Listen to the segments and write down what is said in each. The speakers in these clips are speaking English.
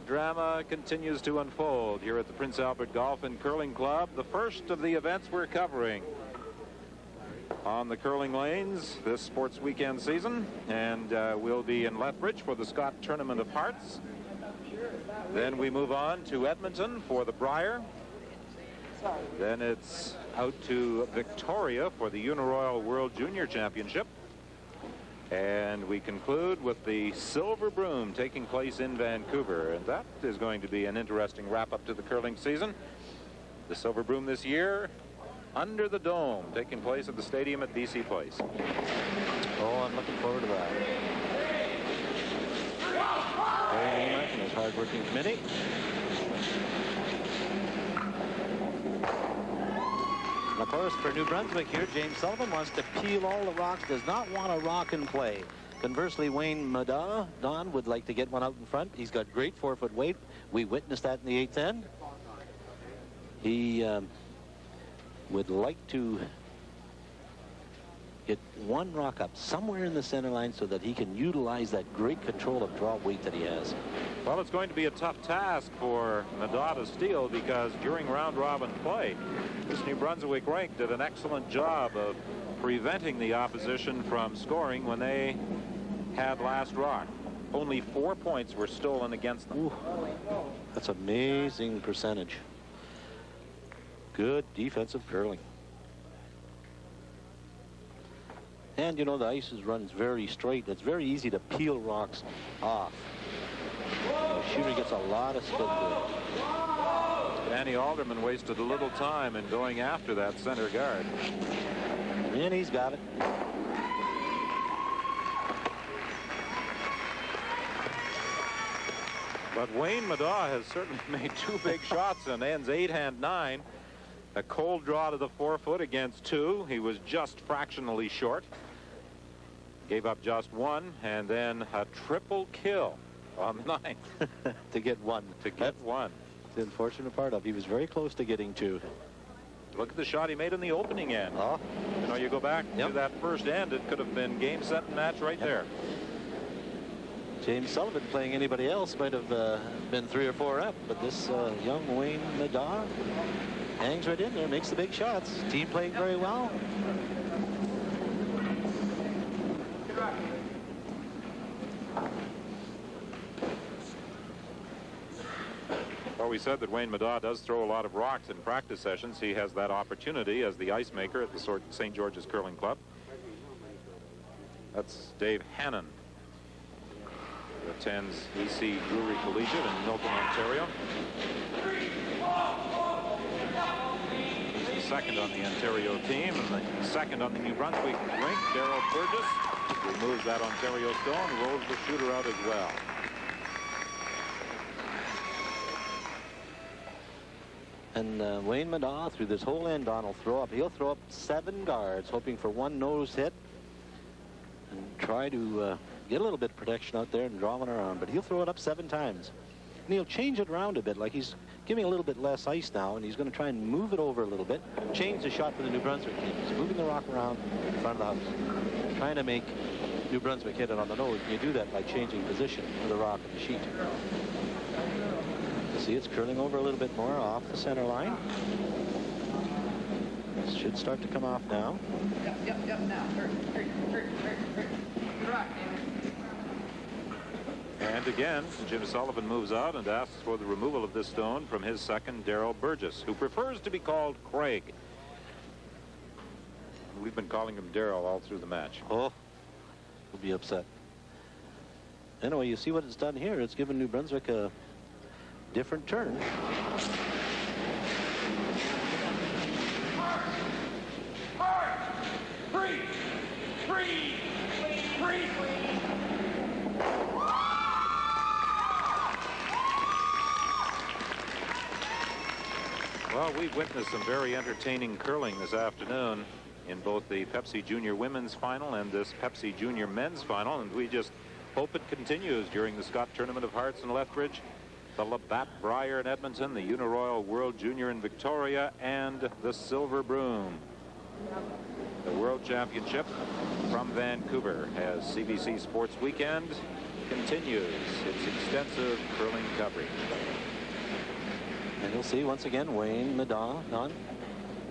drama continues to unfold here at the Prince Albert Golf and Curling Club. The first of the events we're covering on the curling lanes this sports weekend season, and we'll be in Lethbridge for the Scott Tournament of Hearts. Then we move on to Edmonton for the Brier. Then it's out to Victoria for the Uniroyal World Junior Championship. And we conclude with the Silver Broom taking place in Vancouver. And that is going to be an interesting wrap-up to the curling season. The Silver Broom this year under the dome, taking place at the stadium at BC Place. Oh, I'm looking forward to that. Very much in his hard-working committee. And of course, for New Brunswick here, James Sullivan wants to peel all the rocks, does not want a rock in play. Conversely, Wayne Madaw, Don, would like to get one out in front. He's got great 4-foot weight. We witnessed that in the 810. He would like to get one rock up somewhere in the center line so that he can utilize that great control of draw weight that he has. Well, it's going to be a tough task for Madaw to steal, because during round-robin play, this New Brunswick rank did an excellent job of preventing the opposition from scoring when they had last rock. Only 4 points were stolen against them. Ooh, that's amazing percentage. Good defensive curling. And, you know, the ice runs very straight. It's very easy to peel rocks off. The shooter gets a lot of spin to it. Danny Alderman wasted a little time in going after that center guard. And he's got it. But Wayne Madaw has certainly made two big shots on ends 8 and 9. A cold draw to the 4-foot against 2. He was just fractionally short. Gave up just 1, and then a triple kill on the 9th. To get 1. To get 1. The unfortunate part of it. He was very close to getting 2. Look at the shot he made in the opening end. Oh. You know, you go back to that first end, it could have been game, set, and match right there. James Sullivan playing anybody else might have been 3 or 4 up, but this young Wayne Madaw hangs right in there, makes the big shots. Team playing very well. Well, we said that Wayne Madaw does throw a lot of rocks in practice sessions. He has that opportunity as the ice maker at the St. George's Curling Club. That's Dave Hannon, who attends EC Drury Collegiate in Milton, Ontario. He's the second on the Ontario team, and the second on the New Brunswick rink. Darrell Burgess removes that Ontario stone, rolls the shooter out as well. And Wayne Madaw, through this whole end on, will throw up. He'll throw up 7 guards, hoping for 1 nose hit and try to get a little bit of protection out there and draw one around. But he'll throw it up 7 times. And he'll change it around a bit, like he's giving a little bit less ice now, and he's going to try and move it over a little bit, change the shot for the New Brunswick team. He's moving the rock around in front of the house, trying to make New Brunswick hit it on the nose. And you do that by changing position of the rock and the sheet. See, it's curling over a little bit more off the center line. This should start to come off now. Yep, now. Hurry. And again, Jim Sullivan moves out and asks for the removal of this stone from his second, Darrell Burgess, who prefers to be called Craig. We've been calling him Darrell all through the match. Oh, he'll be upset. Anyway, you see what it's done here. It's given New Brunswick a different turn. Well, we've witnessed some very entertaining curling this afternoon in both the Pepsi Junior Women's Final and this Pepsi Junior Men's Final, and we just hope it continues during the Scott Tournament of Hearts in Lethbridge, the Labatt Brier in Edmonton, the Uniroyal World Junior in Victoria, and the Silver Broom. The World Championship from Vancouver as CBC Sports Weekend continues its extensive curling coverage. And you'll see once again Wayne Madon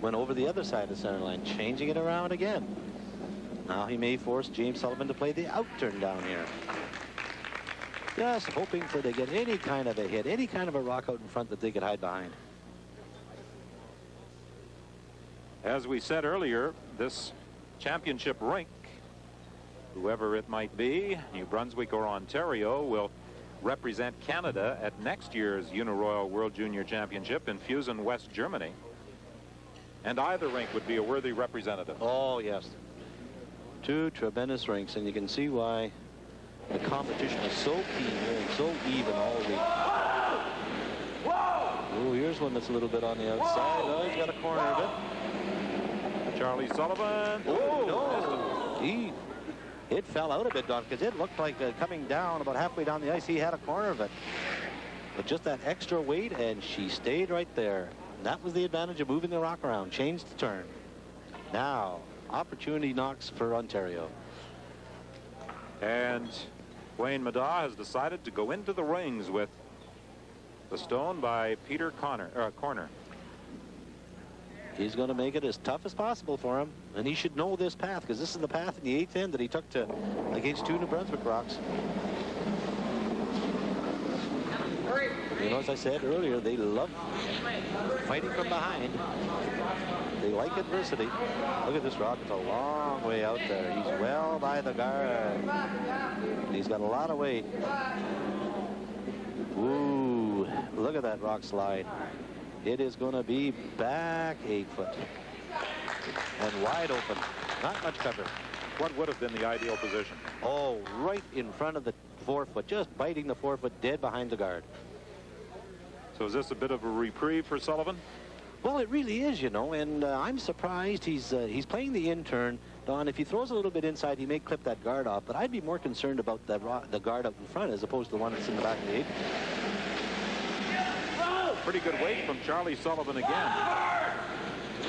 went over the other side of the center line, changing it around again. Now he may force James Sullivan to play the out turn down here. Just hoping for to get any kind of a hit, any kind of a rock out in front that they could hide behind. As we said earlier, this championship rink, whoever it might be, New Brunswick or Ontario, will represent Canada at next year's Uniroyal World Junior Championship in Fusen, West Germany. And either rink would be a worthy representative. Oh, yes. Two tremendous rinks, and you can see why the competition is so keen here and so even all week. Oh, here's one that's a little bit on the outside. Oh, he's got a corner of it. Charlie Sullivan. Oh, no. It fell out a bit, Don, because it looked like coming down about halfway down the ice. He had a corner of it. But just that extra weight, and she stayed right there. And that was the advantage of moving the rock around. Changed the turn. Now, opportunity knocks for Ontario. And Wayne Madon has decided to go into the rings with the stone by Peter Corner. He's going to make it as tough as possible for him, and he should know this path, because this is the path in the 8th end that he took to against two New Brunswick rocks. You know, as I said earlier, they love fighting from behind. They like adversity. Look at this rock. It's a long way out there. He's well by the guard. He's got a lot of weight. Ooh, look at that rock slide. It is going to be back 8 foot and wide open. Not much cover. What would have been the ideal position? Oh, right in front of the 4 foot, just biting the 4 foot dead behind the guard. So is this a bit of a reprieve for Sullivan? Well, it really is, you know, and I'm surprised he's playing the in turn. Don, if he throws a little bit inside, he may clip that guard off, but I'd be more concerned about the guard up in front as opposed to the one that's in the back of the 8. Pretty good weight from Charlie Sullivan again.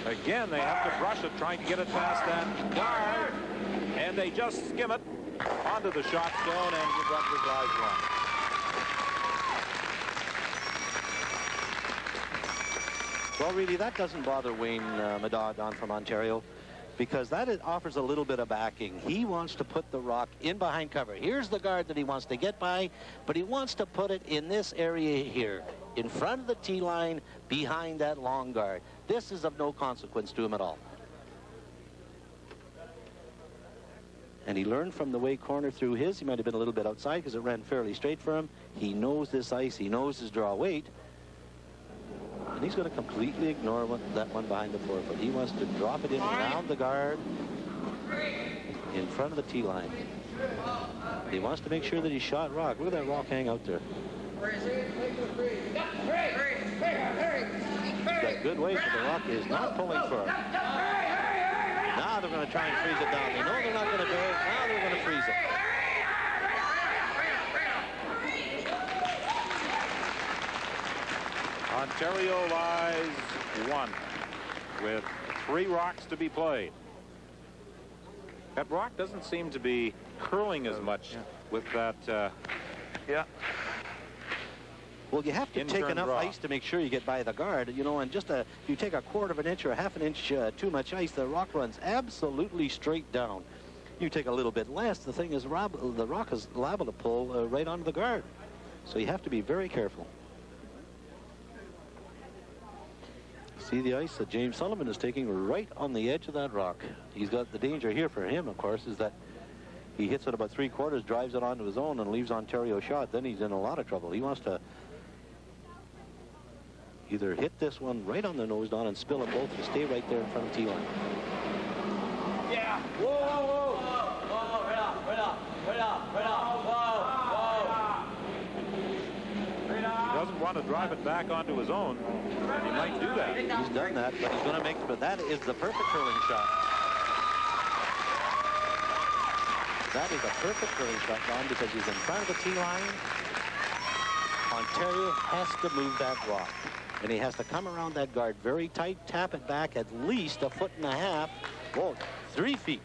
Again, they have to brush it, trying to get it past that guard. And they just skim it onto the shot stone, and New Brunswick lies one. Well, really, that doesn't bother Wayne Madon from Ontario, because that offers a little bit of backing. He wants to put the rock in behind cover. Here's the guard that he wants to get by, but he wants to put it in this area here, in front of the tee line, behind that long guard. This is of no consequence to him at all. And he learned from the way Corner threw his. He might have been a little bit outside because it ran fairly straight for him. He knows this ice. He knows his draw weight. And he's going to completely ignore that one behind the 4 foot. He wants to drop it in around the guard in front of the tee line. He wants to make sure that he shot rock. Look at that rock hang out there. He's got good weight, but the rock is not pulling for him. Now they're going to try and freeze it down. They know they're not going to do it. Now they're going to freeze it. Ontario lies one with 3 rocks to be played. That rock doesn't seem to be curling as much with that. Well, you have to take enough ice to make sure you get by the guard, you know, and just if you take a 1/4 of an inch or a 1/2 inch too much ice, the rock runs absolutely straight down. You take a little bit less, the thing is, the rock is liable to pull right onto the guard. So you have to be very careful. See the ice that James Sullivan is taking right on the edge of that rock. He's got the danger here for him, of course, is that he hits it about 3/4, drives it onto his own, and leaves Ontario shot. Then he's in a lot of trouble. He wants to either hit this one right on the nose down and spill them both to stay right there in front of the tee line. Yeah. Whoa, whoa, whoa. Whoa, right off, right off, right off, right off. Whoa, whoa. He doesn't want to drive it back onto his own. And he might do that. He's done that, but he's going to make it. But that is the perfect curling shot. That is a perfect curling shot, Don, because he's in front of the tee line. Ontario has to move that rock. And he has to come around that guard very tight, tap it back at least 1.5 feet. Whoa, 3 feet.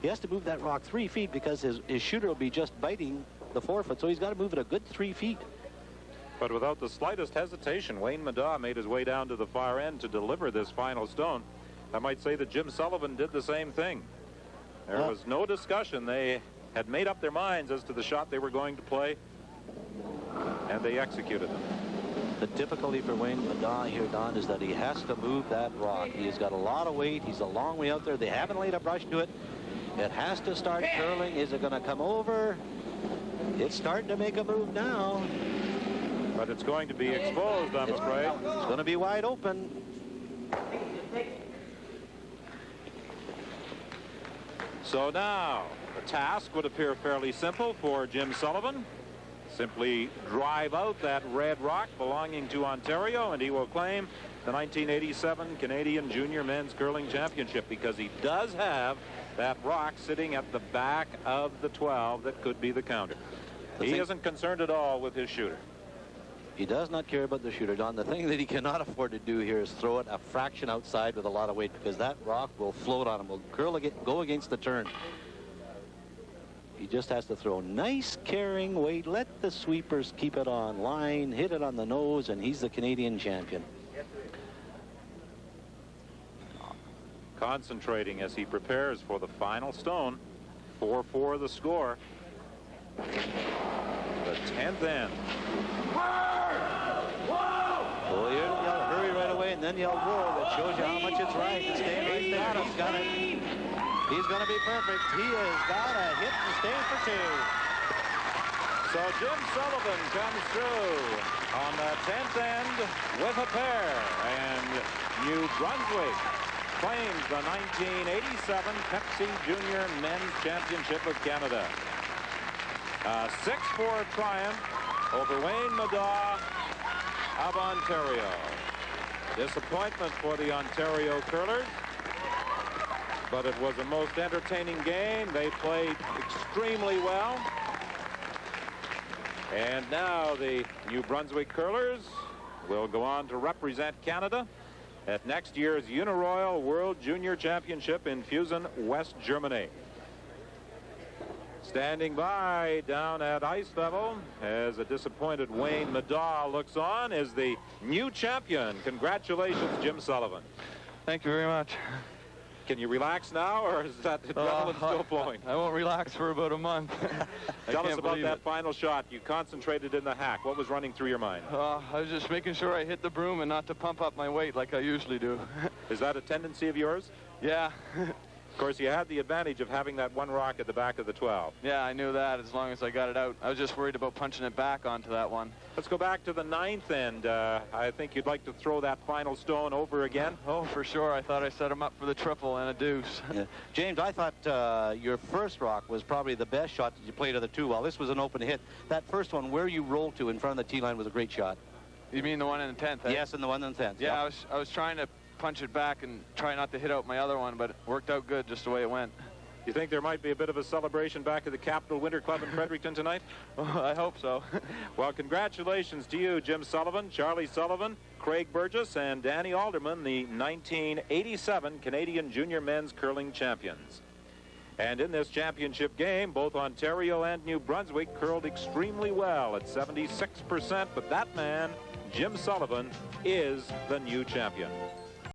He has to move that rock 3 feet because his shooter will be just biting the forefoot, so he's got to move it a good 3 feet. But without the slightest hesitation, Wayne Madaw made his way down to the far end to deliver this final stone. I might say that Jim Sullivan did the same thing. There was no discussion. They had made up their minds as to the shot they were going to play, and they executed it. The difficulty for Wayne Madaw here, Don, is that he has to move that rock. He's got a lot of weight. He's a long way out there. They haven't laid a brush to it. It has to start curling. Is it going to come over? It's starting to make a move now. But it's going to be exposed, I'm afraid. It's going to be wide open. So now, the task would appear fairly simple for Jim Sullivan. Simply drive out that red rock belonging to Ontario, and he will claim the 1987 Canadian Junior Men's Curling Championship, because he does have that rock sitting at the back of the 12 that could be the counter. He isn't concerned at all with his shooter. He does not care about the shooter, Don. The thing that he cannot afford to do here is throw it a fraction outside with a lot of weight, because that rock will float on him, will go against the turn. He just has to throw nice, carrying weight, let the sweepers keep it on line, hit it on the nose, and he's the Canadian champion. Concentrating as he prepares for the final stone. 4-4 the score. The 10th end. Oh, you yell hurry right away and then yell whoa. That shows you how much it's right. It's staying right there. He's got it. He's going to be perfect. He has got a hit and staying for 2. So Jim Sullivan comes through on the 10th end with a pair, and New Brunswick claims the 1987 Pepsi Junior Men's Championship of Canada. A 6-4 triumph over Wayne Madaw of Ontario. Disappointment for the Ontario curlers, but it was a most entertaining game. They played extremely well. And now the New Brunswick curlers will go on to represent Canada at next year's Uniroyal World Junior Championship in Fusen, West Germany. Standing by down at ice level as a disappointed Wayne Madaw looks on is the new champion. Congratulations, Jim Sullivan. Thank you very much. Can you relax now, or is that adrenaline still flowing? I won't relax for about a month. Tell us about that final shot. You concentrated in the hack. What was running through your mind? I was just making sure I hit the broom and not to pump up my weight like I usually do. Is that a tendency of yours? Yeah. Of course, you had the advantage of having that one rock at the back of the 12. Yeah, I knew that as long as I got it out. I was just worried about punching it back onto that one. Let's go back to the 9th end. I think you'd like to throw that final stone over again. Oh, for sure. I thought I set him up for the triple and a deuce. Yeah. James, I thought your first rock was probably the best shot that you played of the 2. While this was an open hit, that first one where you rolled to in front of the tee line was a great shot. You mean the one in the 10th? Eh? Yes, and the one in the 10th. Yeah, yep. I was trying to punch it back and try not to hit out my other one, but it worked out good just the way it went. You think there might be a bit of a celebration back at the Capital Winter Club in Fredericton tonight? Oh, I hope so. Well, congratulations to you, Jim Sullivan, Charlie Sullivan, Craig Burgess, and Danny Alderman, the 1987 Canadian Junior Men's Curling Champions. And in this championship game, both Ontario and New Brunswick curled extremely well at 76%, but that man, Jim Sullivan, is the new champion.